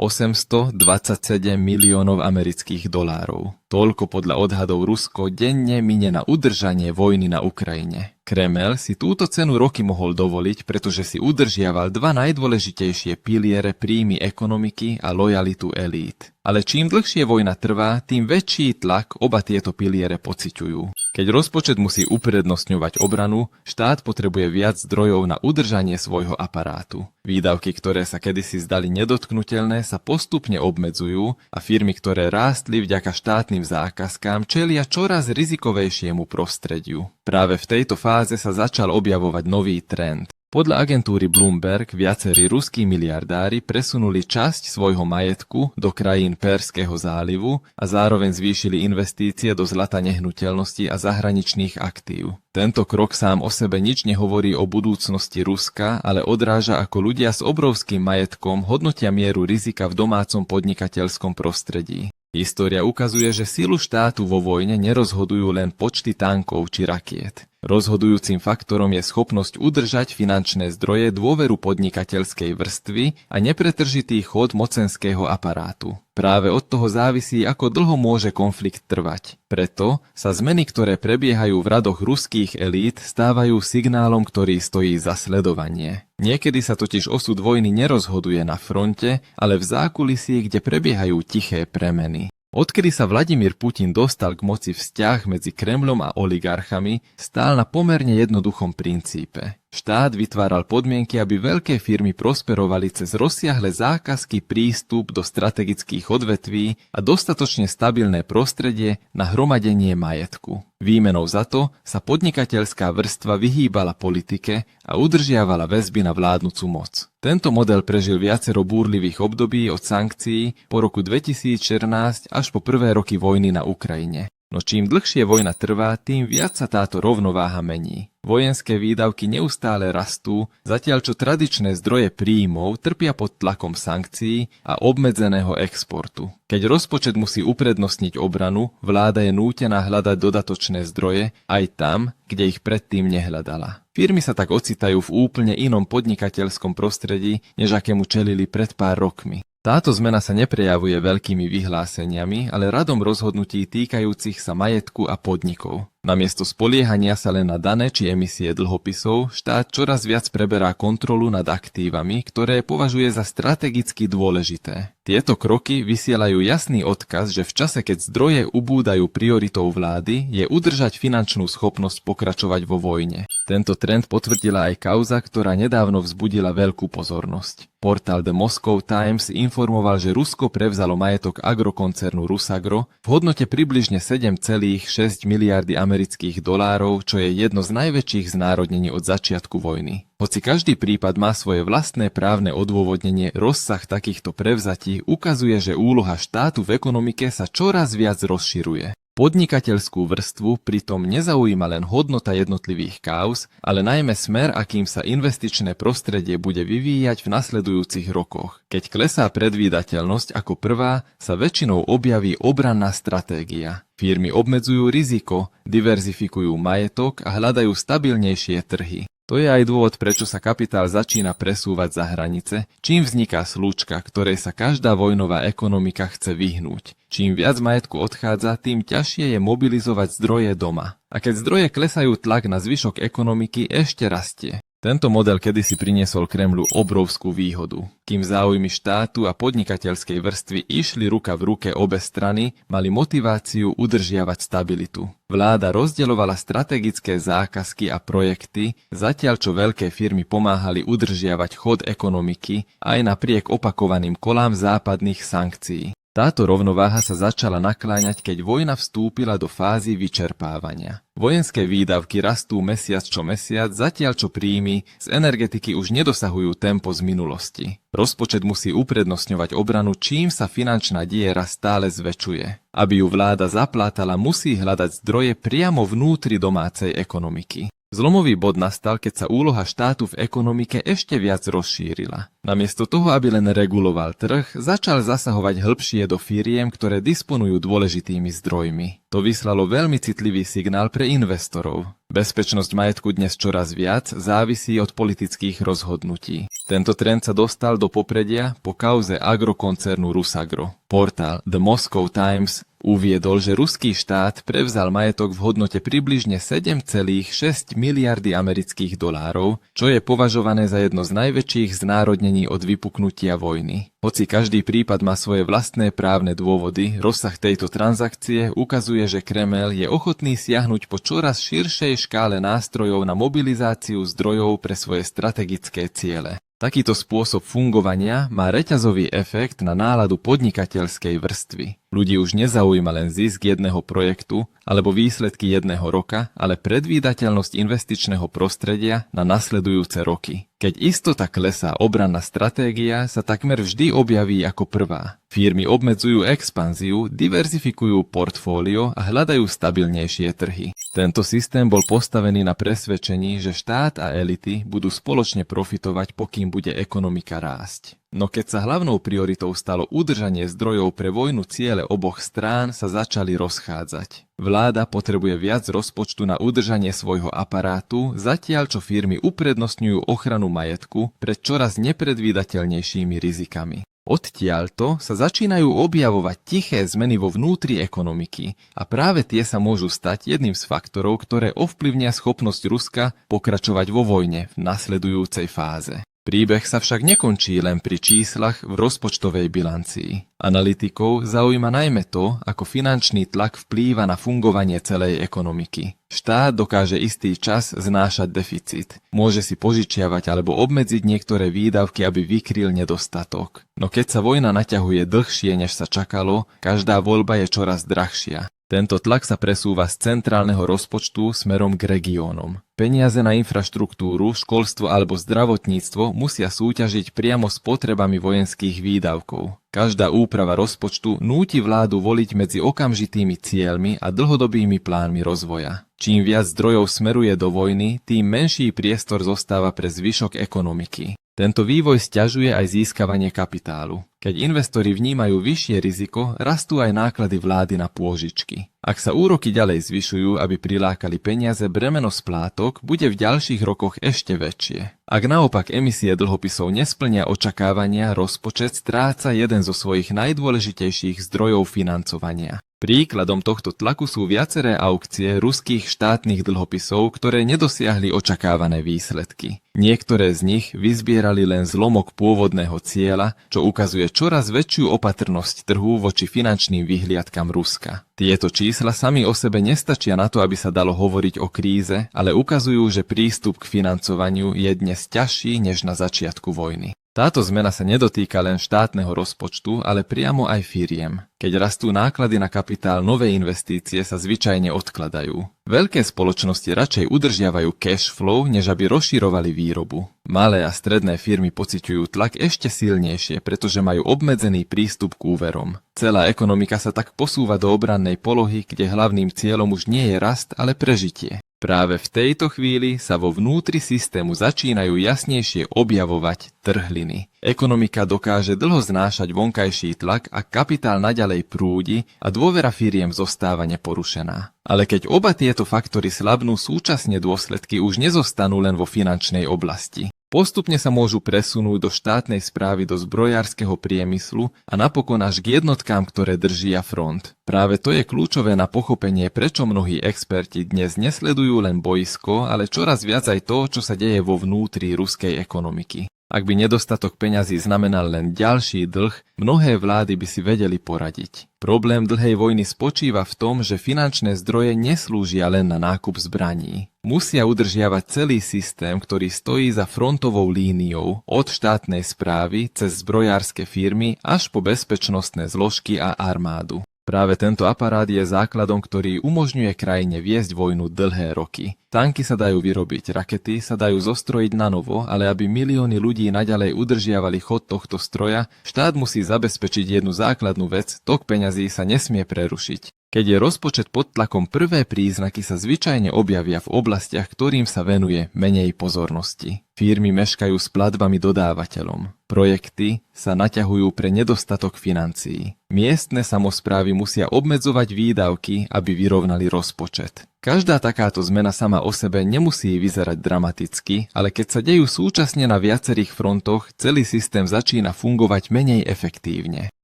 827 miliónov amerických dolárov. Toľko podľa odhadov Rusko denne minie na udržanie vojny na Ukrajine. Kremel si túto cenu roky mohol dovoliť, pretože si udržiaval dva najdôležitejšie piliere príjmy ekonomiky a lojalitu elít. Ale čím dlhšie vojna trvá, tým väčší tlak oba tieto piliere pociťujú. Keď rozpočet musí uprednostňovať obranu, štát potrebuje viac zdrojov na udržanie svojho aparátu. Výdavky, ktoré sa kedysi zdali nedotknuteľné, sa postupne obmedzujú a firmy, ktoré rástli vďaka štátnym zákazkám, čelia čoraz rizikovejšiemu prostrediu. Práve v tejto fáze sa začal objavovať nový trend. Podľa agentúry Bloomberg viacerí ruskí miliardári presunuli časť svojho majetku do krajín Perzského zálivu a zároveň zvýšili investície do zlata, nehnuteľností a zahraničných aktív. Tento krok sám o sebe nič nehovorí o budúcnosti Ruska, ale odráža, ako ľudia s obrovským majetkom hodnotia mieru rizika v domácom podnikateľskom prostredí. História ukazuje, že silu štátu vo vojne nerozhodujú len počty tankov či rakiet. Rozhodujúcim faktorom je schopnosť udržať finančné zdroje, dôveru podnikateľskej vrstvy a nepretržitý chod mocenského aparátu. Práve od toho závisí, ako dlho môže konflikt trvať. Preto sa zmeny, ktoré prebiehajú v radoch ruských elít, stávajú signálom, ktorý stojí za sledovanie. Niekedy sa totiž osud vojny nerozhoduje na fronte, ale v zákulisí, kde prebiehajú tiché premeny. Odkedy sa Vladimír Putin dostal k moci, vzťah medzi Kremľom a oligarchami stál na pomerne jednoduchom princípe. Štát vytváral podmienky, aby veľké firmy prosperovali cez rozsiahle zákazky, prístup do strategických odvetví a dostatočne stabilné prostredie na hromadenie majetku. Výmenou za to sa podnikateľská vrstva vyhýbala politike a udržiavala väzby na vládnucu moc. Tento model prežil viacero búrlivých období od sankcií po roku 2014 až po prvé roky vojny na Ukrajine. No čím dlhšie vojna trvá, tým viac sa táto rovnováha mení. Vojenské výdavky neustále rastú, zatiaľ čo tradičné zdroje príjmov trpia pod tlakom sankcií a obmedzeného exportu. Keď rozpočet musí uprednostniť obranu, vláda je nútená hľadať dodatočné zdroje aj tam, kde ich predtým nehľadala. Firmy sa tak ocitajú v úplne inom podnikateľskom prostredí, než akému čelili pred pár rokmi. Táto zmena sa neprejavuje veľkými vyhláseniami, ale radom rozhodnutí týkajúcich sa majetku a podnikov. Namiesto spoliehania sa len na dane či emisie dlhopisov, štát čoraz viac preberá kontrolu nad aktívami, ktoré považuje za strategicky dôležité. Tieto kroky vysielajú jasný odkaz, že v čase, keď zdroje ubúdajú prioritou vlády, je udržať finančnú schopnosť pokračovať vo vojne. Tento trend potvrdila aj kauza, ktorá nedávno vzbudila veľkú pozornosť. Portál The Moscow Times informoval, že Rusko prevzalo majetok agrokoncernu Rusagro v hodnote približne 7,6 miliardy amerických dolárov, čo je jedno z najväčších znárodnení od začiatku vojny. Hoci každý prípad má svoje vlastné právne odôvodnenie, rozsah takýchto prevzatí ukazuje, že úloha štátu v ekonomike sa čoraz viac rozširuje. Podnikateľskú vrstvu pritom nezaujíma len hodnota jednotlivých káuz, ale najmä smer, akým sa investičné prostredie bude vyvíjať v nasledujúcich rokoch. Keď klesá predvídateľnosť ako prvá, sa väčšinou objaví obranná stratégia. Firmy obmedzujú riziko, diverzifikujú majetok a hľadajú stabilnejšie trhy. To je aj dôvod, prečo sa kapitál začína presúvať za hranice, čím vzniká slúčka, ktorej sa každá vojnová ekonomika chce vyhnúť. Čím viac majetku odchádza, tým ťažšie je mobilizovať zdroje doma. A keď zdroje klesajú, tlak na zvyšok ekonomiky ešte rastie. Tento model kedysi priniesol Kremľu obrovskú výhodu. Kým záujmy štátu a podnikateľskej vrstvy išli ruka v ruke, obe strany mali motiváciu udržiavať stabilitu. Vláda rozdeľovala strategické zákazky a projekty, zatiaľ čo veľké firmy pomáhali udržiavať chod ekonomiky aj napriek opakovaným kolám západných sankcií. Táto rovnováha sa začala nakláňať, keď vojna vstúpila do fázy vyčerpávania. Vojenské výdavky rastú mesiac čo mesiac, zatiaľ čo príjmy z energetiky už nedosahujú tempo z minulosti. Rozpočet musí uprednostňovať obranu, čím sa finančná diera stále zväčšuje. Aby ju vláda zaplátala, musí hľadať zdroje priamo vnútri domácej ekonomiky. Zlomový bod nastal, keď sa úloha štátu v ekonomike ešte viac rozšírila. Namiesto toho, aby len reguloval trh, začal zasahovať hĺbšie do firiem, ktoré disponujú dôležitými zdrojmi. To vyslalo veľmi citlivý signál pre investorov. Bezpečnosť majetku dnes čoraz viac závisí od politických rozhodnutí. Tento trend sa dostal do popredia po kauze agrokoncernu Rusagro. Portál The Moscow Times uviedol, že ruský štát prevzal majetok v hodnote približne 7,6 miliardy amerických dolárov, čo je považované za jedno z najväčších znárodnení od vypuknutia vojny. Hoci každý prípad má svoje vlastné právne dôvody, rozsah tejto transakcie ukazuje, že Kremel je ochotný siahnuť po čoraz širšej škále nástrojov na mobilizáciu zdrojov pre svoje strategické ciele. Takýto spôsob fungovania má reťazový efekt na náladu podnikateľskej vrstvy. Ľudí už nezaujíma len zisk jedného projektu alebo výsledky jedného roka, ale predvídateľnosť investičného prostredia na nasledujúce roky. Keď istota klesá, obranná stratégia sa takmer vždy objaví ako prvá. Firmy obmedzujú expanziu, diverzifikujú portfólio a hľadajú stabilnejšie trhy. Tento systém bol postavený na presvedčení, že štát a elity budú spoločne profitovať, pokým bude ekonomika rásť. No keď sa hlavnou prioritou stalo udržanie zdrojov pre vojnu, ciele oboch strán sa začali rozchádzať. Vláda potrebuje viac rozpočtu na udržanie svojho aparátu, zatiaľ čo firmy uprednostňujú ochranu majetku pred čoraz nepredvídateľnejšími rizikami. Odtiaľto sa začínajú objavovať tiché zmeny vo vnútri ekonomiky a práve tie sa môžu stať jedným z faktorov, ktoré ovplyvnia schopnosť Ruska pokračovať vo vojne v nasledujúcej fáze. Príbeh sa však nekončí len pri číslach v rozpočtovej bilancii. Analytikov zaujíma najmä to, ako finančný tlak vplýva na fungovanie celej ekonomiky. Štát dokáže istý čas znášať deficit. Môže si požičiavať alebo obmedziť niektoré výdavky, aby vykryl nedostatok. No keď sa vojna naťahuje dlhšie, než sa čakalo, každá voľba je čoraz drahšia. Tento tlak sa presúva z centrálneho rozpočtu smerom k regiónom. Peniaze na infraštruktúru, školstvo alebo zdravotníctvo musia súťažiť priamo s potrebami vojenských výdavkov. Každá úprava rozpočtu núti vládu voliť medzi okamžitými cieľmi a dlhodobými plánmi rozvoja. Čím viac zdrojov smeruje do vojny, tým menší priestor zostáva pre zvyšok ekonomiky. Tento vývoj sťažuje aj získavanie kapitálu. Keď investori vnímajú vyššie riziko, rastú aj náklady vlády na pôžičky. Ak sa úroky ďalej zvyšujú, aby prilákali peniaze, bremeno splátok bude v ďalších rokoch ešte väčšie. Ak naopak emisie dlhopisov nesplnia očakávania, rozpočet stráca jeden zo svojich najdôležitejších zdrojov financovania. Príkladom tohto tlaku sú viaceré aukcie ruských štátnych dlhopisov, ktoré nedosiahli očakávané výsledky. Niektoré z nich vyzbierali len zlomok pôvodného cieľa, čo ukazuje čoraz väčšiu opatrnosť trhu voči finančným vyhliadkam Ruska. Tieto čísla sami o sebe nestačia na to, aby sa dalo hovoriť o kríze, ale ukazujú, že prístup k financovaniu je dnes ťažší než na začiatku vojny. Táto zmena sa nedotýka len štátneho rozpočtu, ale priamo aj firiem. Keď rastú náklady na kapitál, nové investície sa zvyčajne odkladajú. Veľké spoločnosti radšej udržiavajú cash flow, než aby rozširovali výrobu. Malé a stredné firmy pociťujú tlak ešte silnejšie, pretože majú obmedzený prístup k úverom. Celá ekonomika sa tak posúva do obrannej polohy, kde hlavným cieľom už nie je rast, ale prežitie. Práve v tejto chvíli sa vo vnútri systému začínajú jasnejšie objavovať trhliny. Ekonomika dokáže dlho znášať vonkajší tlak a kapitál naďalej prúdi a dôvera firiem zostáva neporušená. Ale keď oba tieto faktory slabnú, súčasne dôsledky už nezostanú len vo finančnej oblasti. Postupne sa môžu presunúť do štátnej správy, do zbrojárskeho priemyslu a napokon až k jednotkám, ktoré držia front. Práve to je kľúčové na pochopenie, prečo mnohí experti dnes nesledujú len boisko, ale čoraz viac aj to, čo sa deje vo vnútri ruskej ekonomiky. Ak by nedostatok peňazí znamenal len ďalší dlh, mnohé vlády by si vedeli poradiť. Problém dlhej vojny spočíva v tom, že finančné zdroje neslúžia len na nákup zbraní. Musia udržiavať celý systém, ktorý stojí za frontovou líniou od štátnej správy cez zbrojárske firmy až po bezpečnostné zložky a armádu. Práve tento aparát je základom, ktorý umožňuje krajine viesť vojnu dlhé roky. Tanky sa dajú vyrobiť, rakety sa dajú zostrojiť na novo, ale aby milióny ľudí naďalej udržiavali chod tohto stroja, štát musí zabezpečiť jednu základnú vec: tok peňazí sa nesmie prerušiť. Keď je rozpočet pod tlakom, prvé príznaky sa zvyčajne objavia v oblastiach, ktorým sa venuje menej pozornosti. Firmy meškajú s platbami dodávateľom. Projekty sa naťahujú pre nedostatok financií. Miestne samosprávy musia obmedzovať výdavky, aby vyrovnali rozpočet. Každá takáto zmena sama o sebe nemusí vyzerať dramaticky, ale keď sa dejú súčasne na viacerých frontoch, celý systém začína fungovať menej efektívne.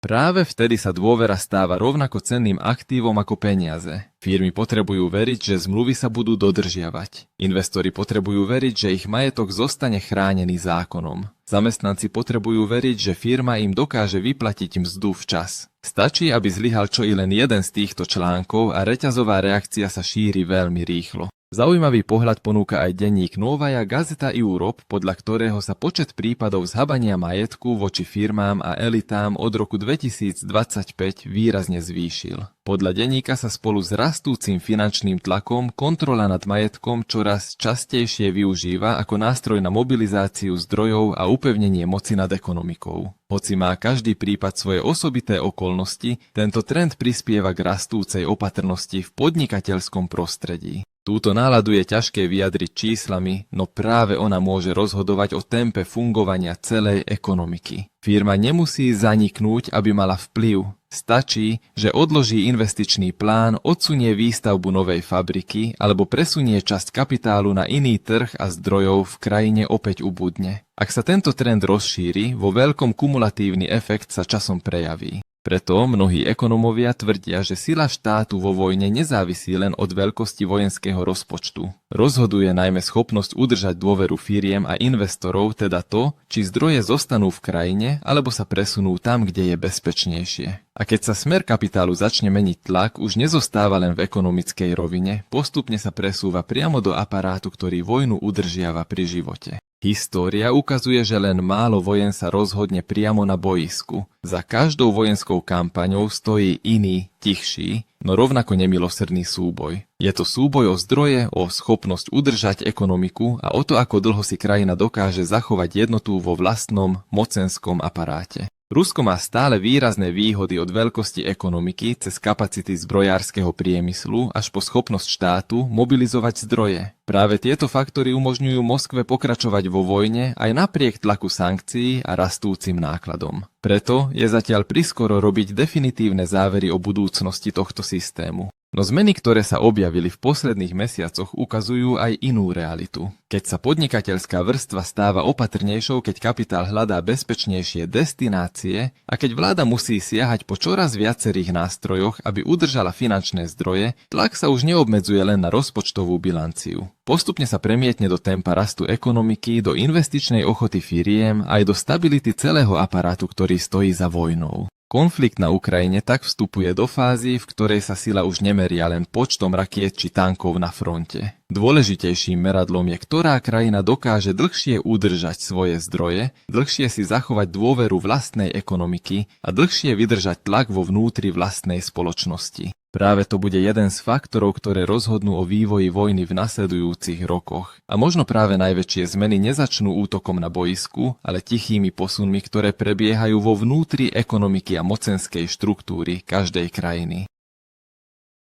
Práve vtedy sa dôvera stáva rovnako cenným aktívom ako peniaze. Firmy potrebujú veriť, že zmluvy sa budú dodržiavať. Investori potrebujú veriť, že ich majetok zostane chránený zákonom. Zamestnanci potrebujú veriť, že firma im dokáže vyplatiť mzdu včas. Stačí, aby zlyhal čo i len jeden z týchto článkov a reťazová reakcia sa šíri veľmi rýchlo. Zaujímavý pohľad ponúka aj denník Novaja Gazeta Europe, podľa ktorého sa počet prípadov zhabania majetku voči firmám a elitám od roku 2025 výrazne zvýšil. Podľa denníka sa spolu s rastúcim finančným tlakom kontrola nad majetkom čoraz častejšie využíva ako nástroj na mobilizáciu zdrojov a upevnenie moci nad ekonomikou. Hoci má každý prípad svoje osobité okolnosti, tento trend prispieva k rastúcej opatrnosti v podnikateľskom prostredí. Túto náladu je ťažké vyjadriť číslami, no práve ona môže rozhodovať o tempe fungovania celej ekonomiky. Firma nemusí zaniknúť, aby mala vplyv. Stačí, že odloží investičný plán, odsunie výstavbu novej fabriky alebo presunie časť kapitálu na iný trh a zdrojov v krajine opäť ubudne. Ak sa tento trend rozšíri, vo veľkom kumulatívny efekt sa časom prejaví. Preto mnohí ekonómovia tvrdia, že sila štátu vo vojne nezávisí len od veľkosti vojenského rozpočtu. Rozhoduje najmä schopnosť udržať dôveru firiem a investorov, teda to, či zdroje zostanú v krajine, alebo sa presunú tam, kde je bezpečnejšie. A keď sa smer kapitálu začne meniť tlak, už nezostáva len v ekonomickej rovine, postupne sa presúva priamo do aparátu, ktorý vojnu udržiava pri živote. História ukazuje, že len málo vojen sa rozhodne priamo na boisku. Za každou vojenskou kampaňou stojí iný, tichší, no rovnako nemilosrdný súboj. Je to súboj o zdroje, o schopnosť udržať ekonomiku a o to, ako dlho si krajina dokáže zachovať jednotu vo vlastnom mocenskom aparáte. Rusko má stále výrazné výhody od veľkosti ekonomiky cez kapacity zbrojárskeho priemyslu až po schopnosť štátu mobilizovať zdroje. Práve tieto faktory umožňujú Moskve pokračovať vo vojne aj napriek tlaku sankcií a rastúcim nákladom. Preto je zatiaľ priskoro robiť definitívne závery o budúcnosti tohto systému. No zmeny, ktoré sa objavili v posledných mesiacoch, ukazujú aj inú realitu. Keď sa podnikateľská vrstva stáva opatrnejšou, keď kapitál hľadá bezpečnejšie destinácie a keď vláda musí siahať po čoraz viacerých nástrojoch, aby udržala finančné zdroje, tlak sa už neobmedzuje len na rozpočtovú bilanciu. Postupne sa premietne do tempa rastu ekonomiky, do investičnej ochoty firiem aj do stability celého aparátu, ktorý stojí za vojnou. Konflikt na Ukrajine tak vstupuje do fázy, v ktorej sa sila už nemeria len počtom rakiet či tankov na fronte. Dôležitejším meradlom je, ktorá krajina dokáže dlhšie udržať svoje zdroje, dlhšie si zachovať dôveru vlastnej ekonomiky a dlhšie vydržať tlak vo vnútri vlastnej spoločnosti. Práve to bude jeden z faktorov, ktoré rozhodnú o vývoji vojny v nasledujúcich rokoch. A možno práve najväčšie zmeny nezačnú útokom na boisku, ale tichými posunmi, ktoré prebiehajú vo vnútri ekonomiky a mocenskej štruktúry každej krajiny.